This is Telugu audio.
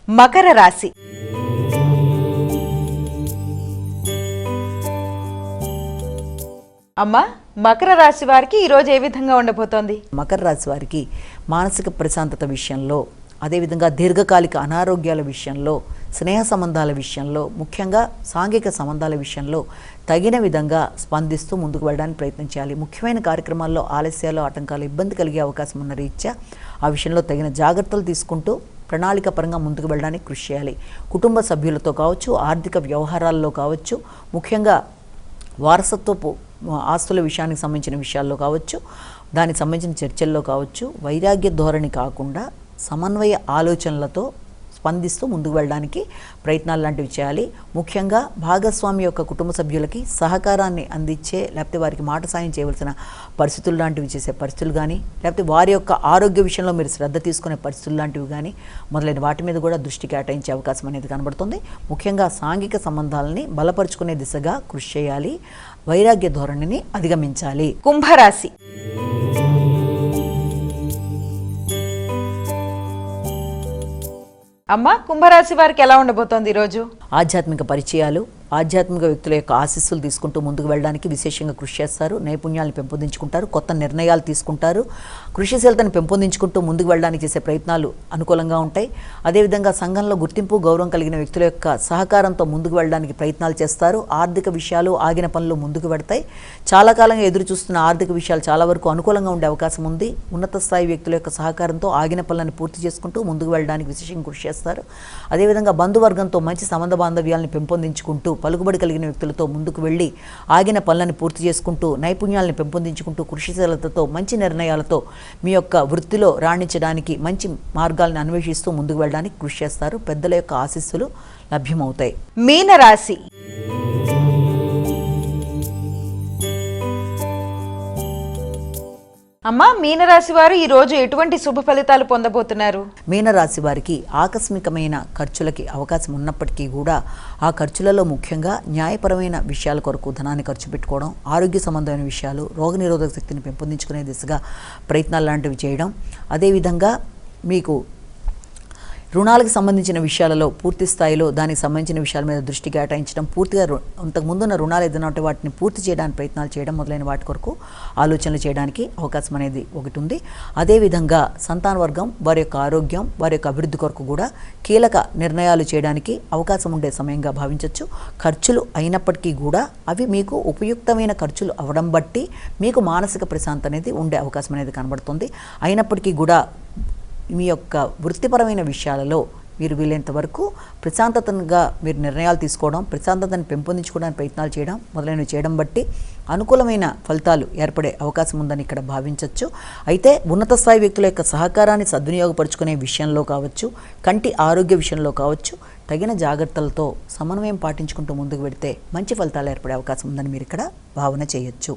మకర రాశి. అమ్మా, మకర రాశి వారికి ఈరోజు ఏ విధంగా ఉండబోతోంది? మకర రాశి వారికి మానసిక ప్రశాంతత విషయంలో, అదేవిధంగా దీర్ఘకాలిక అనారోగ్యాల విషయంలో, స్నేహ సంబంధాల విషయంలో, ముఖ్యంగా సాంఘిక సంబంధాల విషయంలో తగిన విధంగా స్పందిస్తూ ముందుకు వెళ్ళడానికి ప్రయత్నం చేయాలి. ముఖ్యమైన కార్యక్రమాల్లో ఆలస్యాలు, ఆటంకాలు, ఇబ్బంది కలిగే అవకాశం ఉన్న రీత్యా ఆ విషయంలో తగిన జాగ్రత్తలు తీసుకుంటూ ప్రణాళిక పరంగా ముందుకు వెళ్ళడానికి కృషి చేయాలి. కుటుంబ సభ్యులతో కావచ్చు, ఆర్థిక వ్యవహారాల్లో కావచ్చు, ముఖ్యంగా వారసత్వపు ఆస్తుల విషయానికి సంబంధించిన విషయాల్లో కావచ్చు, దానికి సంబంధించిన చర్చల్లో కావచ్చు, వైరాగ్య ధోరణి కాకుండా సమన్వయ ఆలోచనలతో స్పందిస్తూ ముందుకు వెళ్ళడానికి ప్రయత్నాలు లాంటివి చేయాలి. ముఖ్యంగా భాగస్వామి యొక్క కుటుంబ సభ్యులకి సహకారాన్ని అందించే, లేకపోతే వారికి మాట సాయం చేయవలసిన పరిస్థితులు లాంటివి చేసే పరిస్థితులు కానీ, లేకపోతే వారి యొక్క ఆరోగ్య విషయంలో మీరు శ్రద్ధ తీసుకునే పరిస్థితులు లాంటివి కానీ మొదలైన వాటి మీద కూడా దృష్టి కేటాయించే అవకాశం అనేది కనబడుతుంది. ముఖ్యంగా సాంఘిక సంబంధాలని బలపరుచుకునే దిశగా కృషి చేయాలి. వైరాగ్య ధోరణిని అధిగమించాలి. కుంభరాశి. అమ్మ, కుంభరాశి వారికి ఎలా ఉండబోతోంది ఈరోజు? ఆధ్యాత్మిక పరిచయాలు, ఆధ్యాత్మిక వ్యక్తుల యొక్క ఆశీస్సులు తీసుకుంటూ ముందుకు వెళ్ళడానికి విశేషంగా కృషి చేస్తారు. నైపుణ్యాలను పెంపొందించుకుంటారు, కొత్త నిర్ణయాలు తీసుకుంటారు. కృషిశీలతను పెంపొందించుకుంటూ ముందుకు వెళ్ళడానికి చేసే ప్రయత్నాలు అనుకూలంగా ఉంటాయి. అదేవిధంగా సంఘంలో గుర్తింపు, గౌరవం కలిగిన వ్యక్తుల యొక్క సహకారంతో ముందుకు వెళ్ళడానికి ప్రయత్నాలు చేస్తారు. ఆర్థిక విషయాలు, ఆగిన పనులు ముందుకు పెడతాయి. చాలా కాలంగా ఎదురు చూస్తున్న ఆర్థిక విషయాలు చాలా వరకు అనుకూలంగా ఉండే అవకాశం ఉంది. ఉన్నత స్థాయి వ్యక్తుల యొక్క సహకారంతో ఆగిన పనులను పూర్తి చేసుకుంటూ ముందుకు వెళ్ళడానికి విశేషంగా కృషి చేస్తారు. అదేవిధంగా బంధువర్గంతో మంచి సంబంధ బాంధవ్యాలను పెంపొందించుకుంటూ, పలుకుబడి కలిగిన వ్యక్తులతో ముందుకు వెళ్ళి ఆగిన పనులను పూర్తి చేసుకుంటూ, నైపుణ్యాలను పెంపొందించుకుంటూ, కృషిశీలతతో మంచి నిర్ణయాలతో మీ యొక్క వృత్తిలో రాణించడానికి మంచి మార్గాలను అన్వేషిస్తూ ముందుకు వెళ్ళడానికి కృషి చేస్తారు. పెద్దల యొక్క ఆశీస్సులు లభ్యమవుతాయి. మీనరాశి. అమ్మా, మీనరాశి వారు ఈ రోజు ఎటువంటి శుభ ఫలితాలు పొందబోతున్నారు? మీనరాశి వారికి ఆకస్మికమైన ఖర్చులకి అవకాశం ఉన్నప్పటికీ కూడా ఆ ఖర్చులలో ముఖ్యంగా న్యాయపరమైన విషయాల కొరకు ధనాన్ని ఖర్చు పెట్టుకోవడం, ఆరోగ్య సంబంధమైన విషయాలు, రోగనిరోధక శక్తిని పెంపొందించుకునే దిశగా ప్రయత్నాలు లాంటివి చేయడం, అదేవిధంగా మీకు రుణాలకు సంబంధించిన విషయాలలో పూర్తి స్థాయిలో దానికి సంబంధించిన విషయాల మీద దృష్టి కేటాయించడం, పూర్తిగా అంతకుముందున్న రుణాలు ఏదైనా ఉంటే వాటిని పూర్తి చేయడానికి ప్రయత్నాలు చేయడం మొదలైన వాటి కొరకు ఆలోచనలు చేయడానికి అవకాశం అనేది ఒకటి ఉంది. అదేవిధంగా సంతాన వర్గం వారి యొక్క ఆరోగ్యం, వారి యొక్క అభివృద్ధి కొరకు కూడా కీలక నిర్ణయాలు చేయడానికి అవకాశం ఉండే సమయంగా భావించవచ్చు. ఖర్చులు అయినప్పటికీ కూడా అవి మీకు ఉపయుక్తమైన ఖర్చులు అవడం బట్టి మీకు మానసిక ప్రశాంతత అనేది ఉండే అవకాశం అనేది కనబడుతుంది. అయినప్పటికీ కూడా మీ యొక్క వృత్తిపరమైన విషయాలలో మీరు వీలైనంత వరకు ప్రశాంతతగా మీరు నిర్ణయాలు తీసుకోవడం, ప్రశాంతతను పెంపొందించుకోవడానికి ప్రయత్నాలు చేయడం మొదలైనవి చేయడం బట్టి అనుకూలమైన ఫలితాలు ఏర్పడే అవకాశం ఉందని ఇక్కడ భావించవచ్చు. అయితే ఉన్నత స్థాయి వ్యక్తుల యొక్క సహకారాన్ని సద్వినియోగపరుచుకునే విషయంలో కావచ్చు, కంటి ఆరోగ్య విషయంలో కావచ్చు, తగిన జాగ్రత్తలతో సమన్వయం పాటించుకుంటూ ముందుకు వెడితే మంచి ఫలితాలు ఏర్పడే అవకాశం ఉందని మీరు ఇక్కడ భావన చేయొచ్చు.